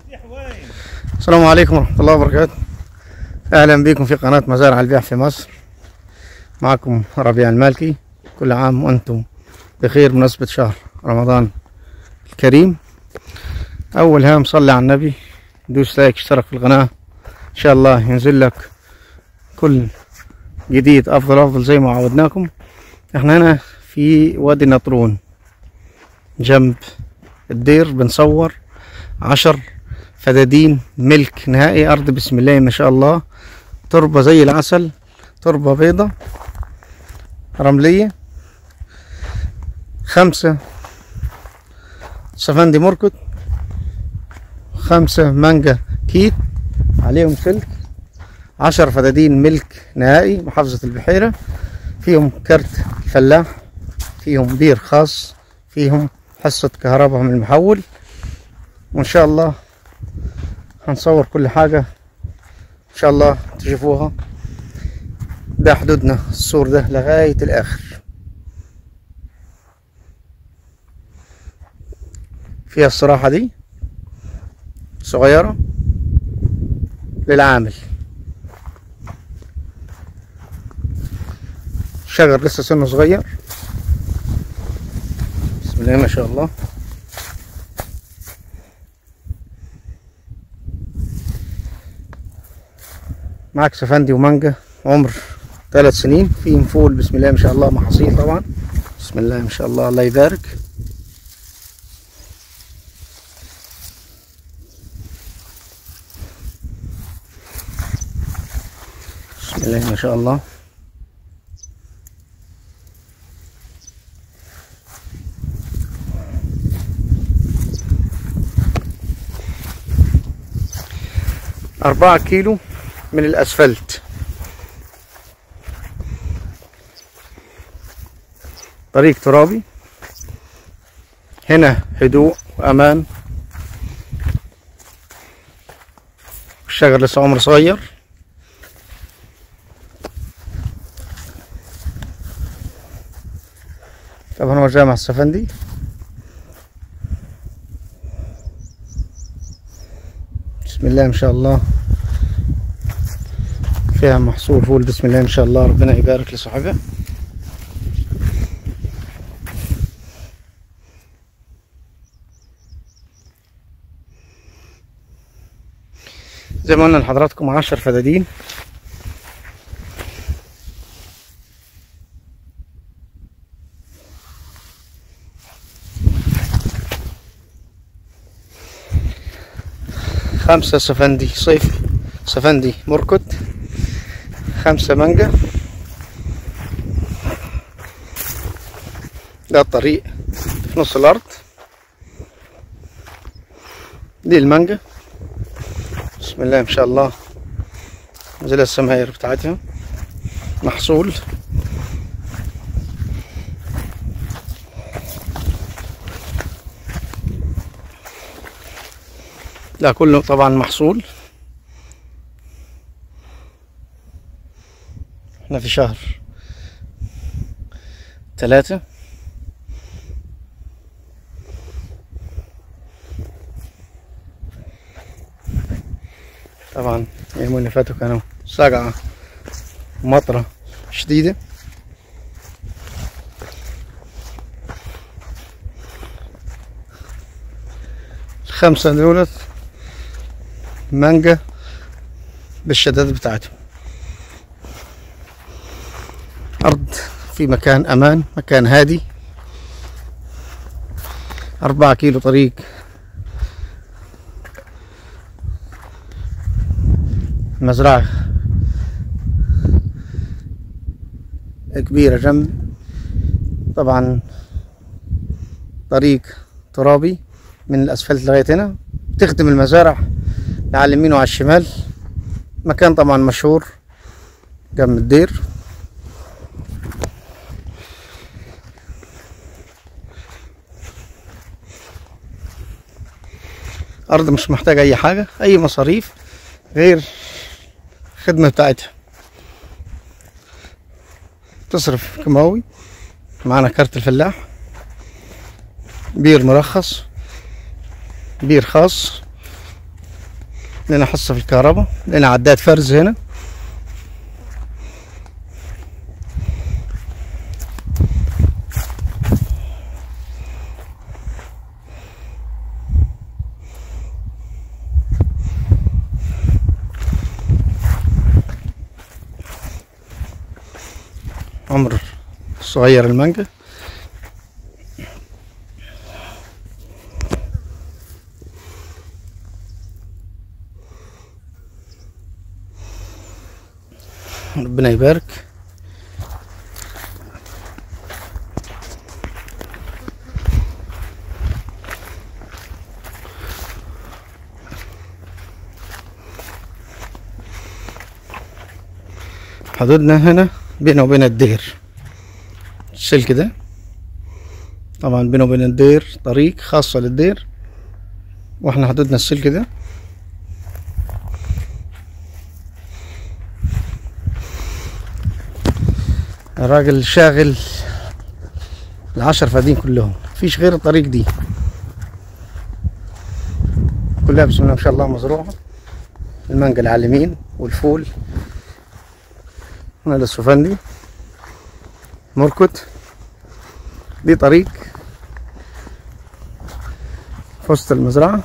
السلام عليكم ورحمة الله وبركاته. أهلا بكم في قناة مزارع البيع في مصر. معكم ربيع المالكي. كل عام وأنتم بخير بمناسبة شهر رمضان الكريم. أول هام صلي على النبي، دوس لايك، اشترك في القناة، إن شاء الله ينزل لك كل جديد أفضل زي ما عودناكم. احنا هنا في وادي النطرون جنب الدير، بنصور 10 فدادين ملك نهائي. أرض بسم الله ما شاء الله، تربة زي العسل، تربة بيضة رملية. 5 سفندي مركت، 5 مانجا كيت عليهم سلك. 10 فدادين ملك نهائي، محافظة البحيرة. فيهم كارت الفلاح، فيهم بير خاص، فيهم حصة كهرباء من المحول. وإن شاء الله هنصور كل حاجة إن شاء الله تشوفوها. ده حدودنا، السور ده لغاية الآخر. فيها الصراحة دي صغيرة للعامل، شجر لسه سنه صغير، بسم الله ما شاء الله. معك سفندي ومانجا عمر 3 سنين، فيهم فول بسم الله ما شاء الله، محاصيل طبعا بسم الله ما شاء الله، الله يبارك. بسم الله ما شاء الله. أربعة كيلو من الأسفلت، طريق ترابي. هنا هدوء وأمان، الشجر لسه عمره صغير. طبعا هو جامع السفندي، بسم الله ما شاء الله. فيها محصول فول بسم الله ما شاء الله، ربنا يبارك لصاحبها. زي ما قلنا لحضراتكم 10 فدادين. خمسة سفندي صيفي، سفندي مركت، 5 مانجا. ده الطريق في نص الأرض، دي المانجا بسم الله ما شاء الله، نزل السماير بتاعتها، محصول. لا كله طبعا محصول. احنا في شهر 3. طبعا اليومين اللي فاتوا كانوا سقعة ومطرة شديدة. ال5 دولت مانجا بالشدادات بتاعتهم. أرض في مكان أمان، مكان هادي. 4 كيلو طريق، مزرعة كبيرة جنب. طبعا طريق ترابي من الأسفلت لغاية هنا، تخدم المزارع على اليمين وعلى الشمال. مكان طبعا مشهور جنب الدير. أرض مش محتاجة أي حاجة، أي مصاريف غير الخدمة بتاعتها. تصرف كيماوي، معانا كارت الفلاح، بير مرخص، بير خاص، لنا حصة في الكهرباء، لنا عداد فرز هنا. عمر صغير المانجا. ربنا يبارك. حدودنا هنا بينه وبين الدير السلك ده، طبعا بينه وبين الدير طريق خاصة للدير، واحنا حدودنا السلك ده. الراجل شاغل ال10 فدين كلهم، مفيش غير الطريق دي كلها بسم الله ما شاء الله مزروعة. المانجا على اليمين والفول هنا للسفندي مركت. دي طريق في وسط المزرعة.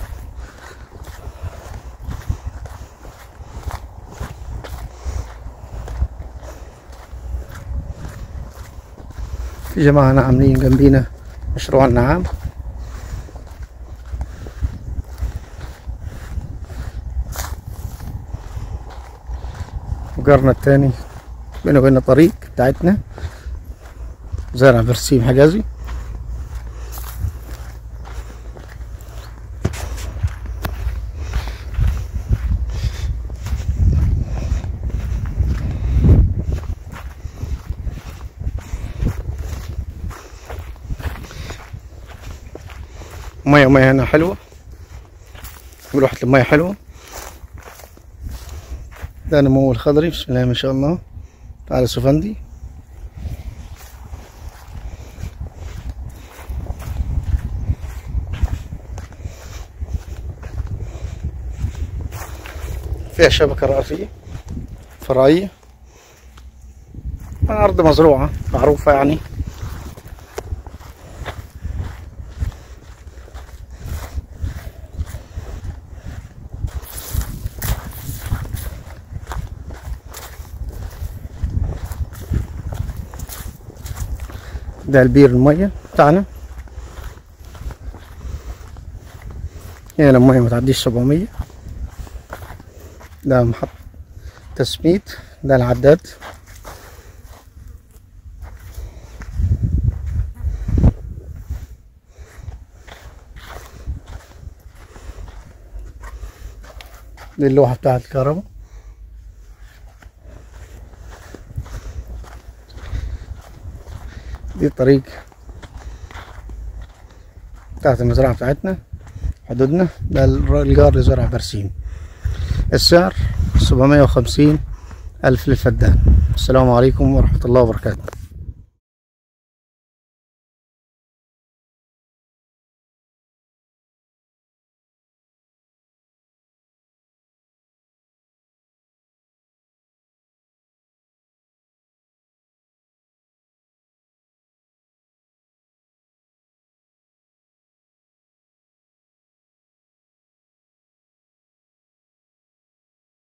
في جماعة هنا عاملين جنبينا مشروع النعام. وقرنا التاني بينه وبين الطريق بتاعتنا زرع برسيم حجازي. مية هنا حلوة، ولوحة المية حلوة. ده نمو الخضري بسم الله ما شاء الله. تعالى سفندي. فيها شبكة رأسية فرعية، أرض مزروعة معروفة يعني. ده البير المية بتاعنا هنا، المية متعديش 700. ده محط تسميد. ده العداد. دي اللوحة بتاعت الكهرباء. دي الطريق بتاعت المزرعة بتاعتنا حدودنا. ده الجار اللي زرع برسيم. السعر 750 ألف للفدان. السلام عليكم ورحمة الله وبركاته.